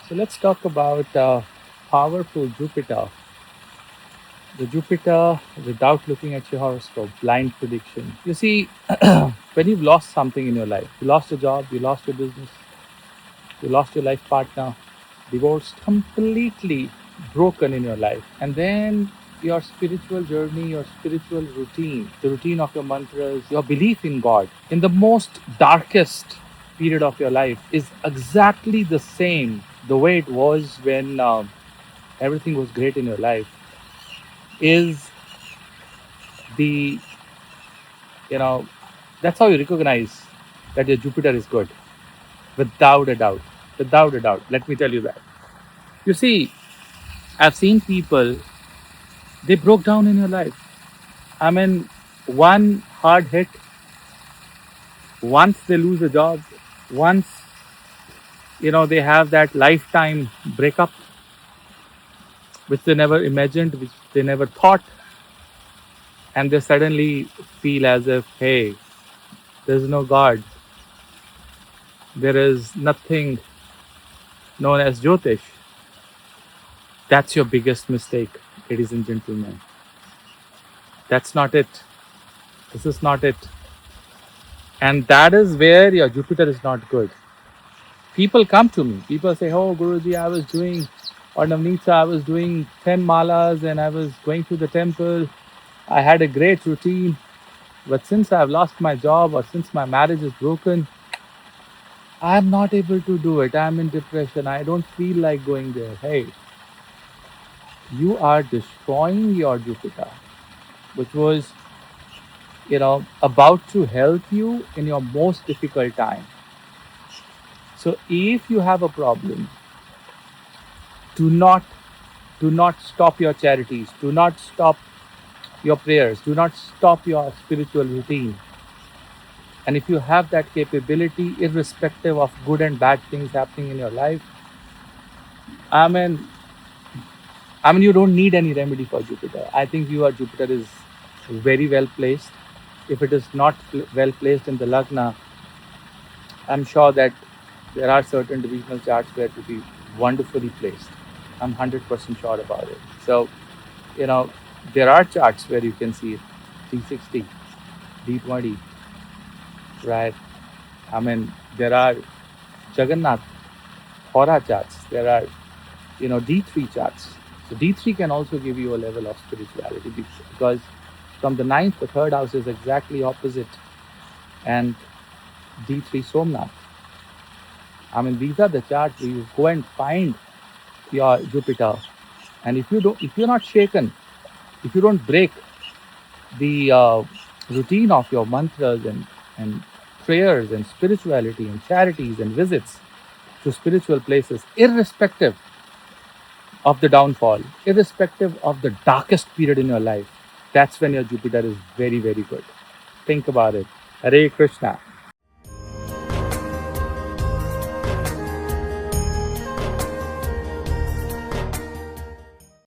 So let's talk about powerful Jupiter. The Jupiter without looking at your horoscope, blind prediction. You see, when you've lost something in your life, you lost a job, you lost your business, you lost your life partner, divorced, completely broken in your life. And then your spiritual journey, your spiritual routine, the routine of your mantras, your belief in God, in the most darkest period of your life is exactly the same the way it was when everything was great in your life, is the, you know, that's how you recognize that your Jupiter is good, without a doubt. Without a doubt. Let me tell you that. You see, I've seen people, they broke down in your life. I mean, one hard hit, once they lose a job, once, they have that lifetime breakup, which they never imagined, which they never thought, and they suddenly feel as if, hey, there's no God, there is nothing known as Jyotish. That's your biggest mistake, ladies and gentlemen. That's not it. This is not it. And that is where your Jupiter is not good. People come to me. People say, "Oh, Guruji, I was doing, or Navneet, I was doing 10 malas and I was going to the temple. I had a great routine. But since I've lost my job or since my marriage is broken, I'm not able to do it. I'm in depression. I don't feel like going there." Hey, you are destroying your Jupiter, which was, about to help you in your most difficult time. So if you have a problem, do not do not stop your charities, do not stop your prayers, do not stop your spiritual routine. And if you have that capability, irrespective of good and bad things happening in your life, I mean, you don't need any remedy for Jupiter. I think your Jupiter is very well placed. If it is not well placed in the Lagna, I'm sure that there are certain divisional charts where it will be wonderfully placed. I'm 100% sure about it. So, you know, there are charts where you can see it, D60, D20, right? I mean, there are Jagannath Hora charts. There are, D3 charts. So D3 can also give you a level of spirituality because from the ninth, the third house is exactly opposite, and D3 Somnath. I mean, these are the charts where you go and find your Jupiter, and if you're not shaken, if you don't break the routine of your mantras and prayers and spirituality and charities and visits to spiritual places, irrespective of the downfall, irrespective of the darkest period in your life, that's when your Jupiter is very, very good. Think about it. Hare Krishna.